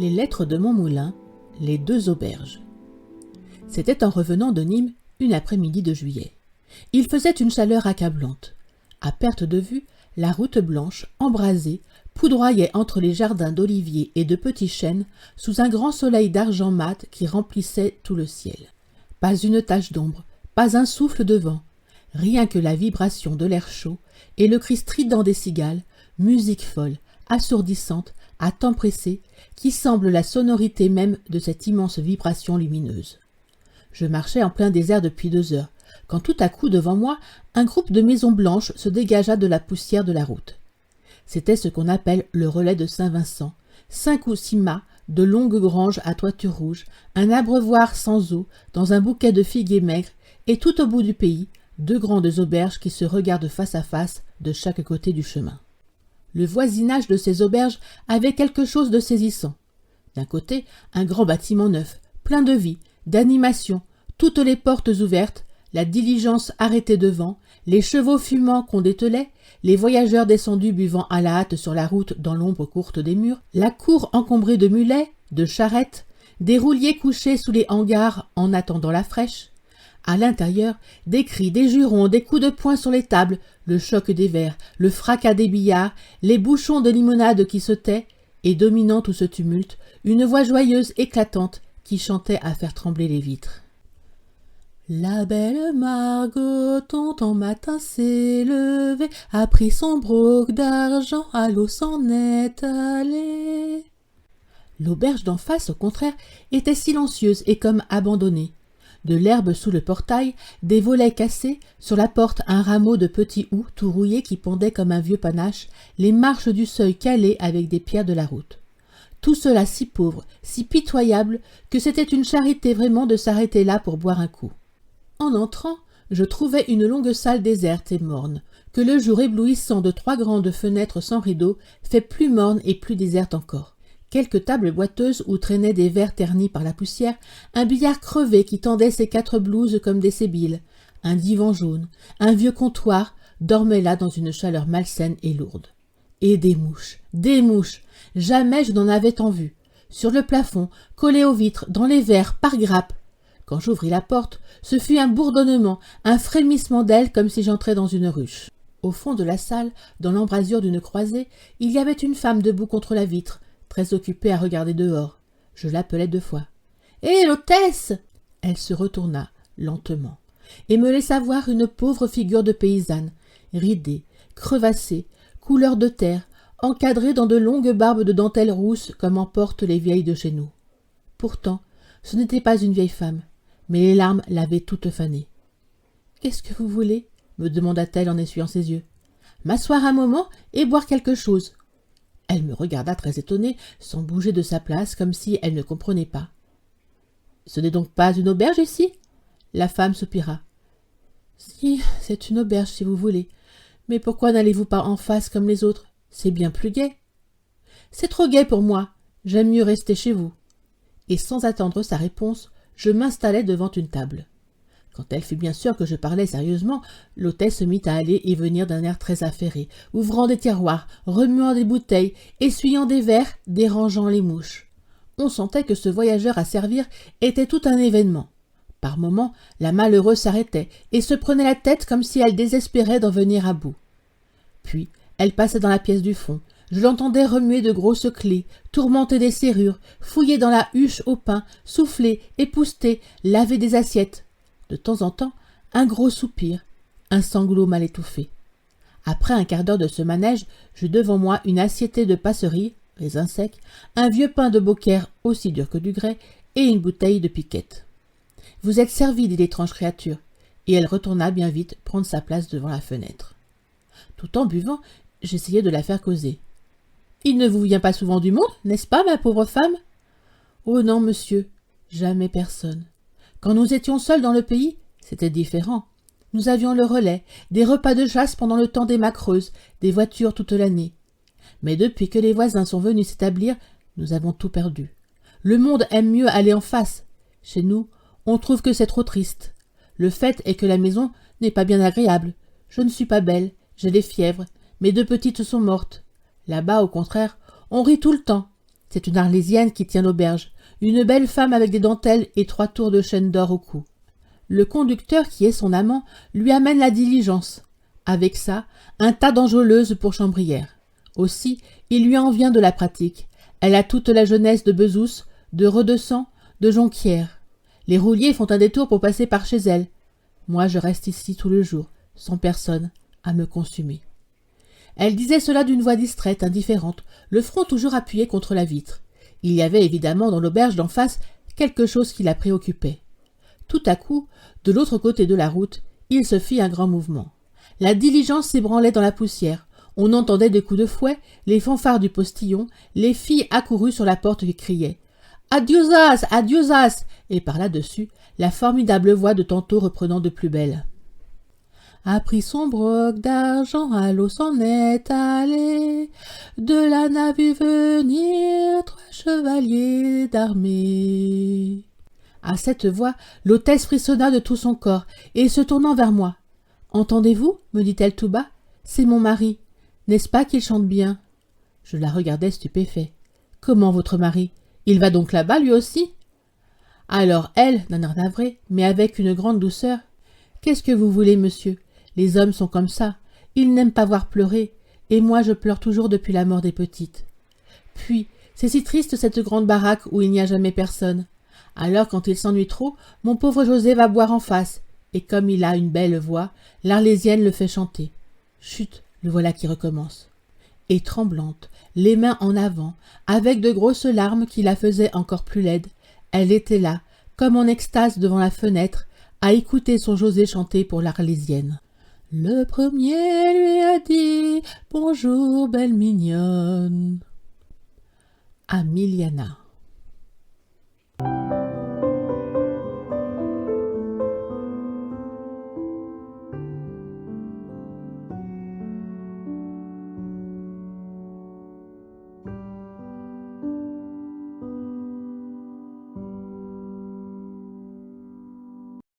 Les lettres de Montmoulin, les 2 auberges. C'était en revenant de Nîmes une après-midi de juillet. Il faisait une chaleur accablante. À perte de vue, la route blanche, embrasée, poudroyait entre les jardins d'oliviers et de petits chênes sous un grand soleil d'argent mat qui remplissait tout le ciel. Pas une tache d'ombre, pas un souffle de vent, rien que la vibration de l'air chaud et le cri strident des cigales, musique folle, assourdissante, à temps pressé, qui semble la sonorité même de cette immense vibration lumineuse. Je marchais en plein désert depuis 2 heures, quand tout à coup devant moi, un groupe de maisons blanches se dégagea de la poussière de la route. C'était ce qu'on appelle le relais de Saint-Vincent, 5 ou 6 mâts, de longues granges à toiture rouge, un abreuvoir sans eau, dans un bouquet de figuiers maigres, et tout au bout du pays, 2 grandes auberges qui se regardent face à face de chaque côté du chemin. Le voisinage de ces auberges avait quelque chose de saisissant. D'un côté, un grand bâtiment neuf, plein de vie, d'animation, toutes les portes ouvertes, la diligence arrêtée devant, les chevaux fumants qu'on dételait, les voyageurs descendus buvant à la hâte sur la route dans l'ombre courte des murs, la cour encombrée de mulets, de charrettes, des rouliers couchés sous les hangars en attendant la fraîche. À l'intérieur, des cris, des jurons, des coups de poing sur les tables, le choc des verres, le fracas des billards, les bouchons de limonade qui sautaient, et dominant tout ce tumulte, une voix joyeuse éclatante qui chantait à faire trembler les vitres. La belle Margot, en matin s'est levée, a pris son broc d'argent, à l'eau s'en est allée. L'auberge d'en face, au contraire, était silencieuse et comme abandonnée. De l'herbe sous le portail, des volets cassés, sur la porte un rameau de petits houx tout rouillé qui pendait comme un vieux panache, les marches du seuil calées avec des pierres de la route. Tout cela si pauvre, si pitoyable, que c'était une charité vraiment de s'arrêter là pour boire un coup. En entrant, je trouvais une longue salle déserte et morne, que le jour éblouissant de 3 grandes fenêtres sans rideaux fait plus morne et plus déserte encore. Quelques tables boiteuses où traînaient des verres ternis par la poussière, un billard crevé qui tendait ses 4 blouses comme des sébiles, un divan jaune, un vieux comptoir, dormaient là dans une chaleur malsaine et lourde. Et des mouches, jamais je n'en avais tant vu. Sur le plafond, collées aux vitres, dans les verres, par grappes. Quand j'ouvris la porte, ce fut un bourdonnement, un frémissement d'ailes comme si j'entrais dans une ruche. Au fond de la salle, dans l'embrasure d'une croisée, il y avait une femme debout contre la vitre, très occupée à regarder dehors. Je l'appelai 2 fois. « Hé, l'hôtesse !» Elle se retourna, lentement, et me laissa voir une pauvre figure de paysanne, ridée, crevassée, couleur de terre, encadrée dans de longues barbes de dentelle rousse comme en portent les vieilles de chez nous. Pourtant, ce n'était pas une vieille femme, mais les larmes l'avaient toute fanée. « Qu'est-ce que vous voulez ?» me demanda-t-elle en essuyant ses yeux. « M'asseoir un moment et boire quelque chose. » Elle me regarda très étonnée, sans bouger de sa place, comme si elle ne comprenait pas. « Ce n'est donc pas une auberge ici ?» La femme soupira. « Si, c'est une auberge si vous voulez. Mais pourquoi n'allez-vous pas en face comme les autres? C'est bien plus gai. »« C'est trop gai pour moi. J'aime mieux rester chez vous. » Et sans attendre sa réponse, je m'installai devant une table. Quand elle fut bien sûre que je parlais sérieusement, l'hôtesse se mit à aller et venir d'un air très affairé, ouvrant des tiroirs, remuant des bouteilles, essuyant des verres, dérangeant les mouches. On sentait que ce voyageur à servir était tout un événement. Par moments, la malheureuse s'arrêtait et se prenait la tête comme si elle désespérait d'en venir à bout. Puis, elle passait dans la pièce du fond. Je l'entendais remuer de grosses clés, tourmenter des serrures, fouiller dans la huche au pain, souffler, épousseter, laver des assiettes. De temps en temps, un gros soupir, un sanglot mal étouffé. Après un quart d'heure de ce manège, j'eus devant moi une assiétée de passeries, raisins secs, un vieux pain de Beaucaire aussi dur que du grès, et une bouteille de piquette. « Vous êtes servie, dit l'étrange créature, et elle retourna bien vite prendre sa place devant la fenêtre. Tout en buvant, j'essayai de la faire causer. « Il ne vous vient pas souvent du monde, n'est-ce pas, ma pauvre femme ?»« Oh non, monsieur, jamais personne. Quand nous étions seuls dans le pays, c'était différent. Nous avions le relais, des repas de chasse pendant le temps des macreuses, des voitures toute l'année. Mais depuis que les voisins sont venus s'établir, nous avons tout perdu. Le monde aime mieux aller en face. Chez nous, on trouve que c'est trop triste. Le fait est que la maison n'est pas bien agréable. Je ne suis pas belle, j'ai des fièvres, mes 2 petites sont mortes. Là-bas, au contraire, on rit tout le temps. C'est une Arlésienne qui tient l'auberge, une belle femme avec des dentelles et 3 tours de chaîne d'or au cou. Le conducteur, qui est son amant, lui amène la diligence. Avec ça, un tas d'enjôleuses pour chambrières. Aussi, il lui en vient de la pratique. Elle a toute la jeunesse de Bezous, de Redescend, de Jonquière. Les rouliers font un détour pour passer par chez elle. Moi, je reste ici tout le jour, sans personne, à me consumer. Elle disait cela d'une voix distraite, indifférente, le front toujours appuyé contre la vitre. Il y avait évidemment dans l'auberge d'en face quelque chose qui la préoccupait. Tout à coup, de l'autre côté de la route, il se fit un grand mouvement. La diligence s'ébranlait dans la poussière. On entendait des coups de fouet, les fanfares du postillon, les filles accourues sur la porte qui criaient « Adiosas, adiosas !» et par là-dessus, la formidable voix de tantôt reprenant de plus belle. A pris son broc d'argent, à l'eau s'en est allé, de là n'a vu venir 3 chevaliers d'armée. À cette voix, l'hôtesse frissonna de tout son corps, et se tournant vers moi. « Entendez-vous » me dit-elle tout bas. « C'est mon mari. N'est-ce pas qu'il chante bien ?» Je la regardais stupéfait. « Comment votre mari? Il va donc là-bas, lui aussi ?» Alors elle, d'un air navré, mais avec une grande douceur. « Qu'est-ce que vous voulez, monsieur? Les hommes sont comme ça. Ils n'aiment pas voir pleurer, et moi je pleure toujours depuis la mort des petites. Puis, c'est si triste cette grande baraque où il n'y a jamais personne. Alors, quand il s'ennuie trop, mon pauvre José va boire en face, et comme il a une belle voix, l'Arlésienne le fait chanter. Chut, le voilà qui recommence. » Et tremblante, les mains en avant, avec de grosses larmes qui la faisaient encore plus laide, elle était là, comme en extase devant la fenêtre, à écouter son José chanter pour l'Arlésienne. Le premier lui a dit « Bonjour, belle mignonne » à Miliana.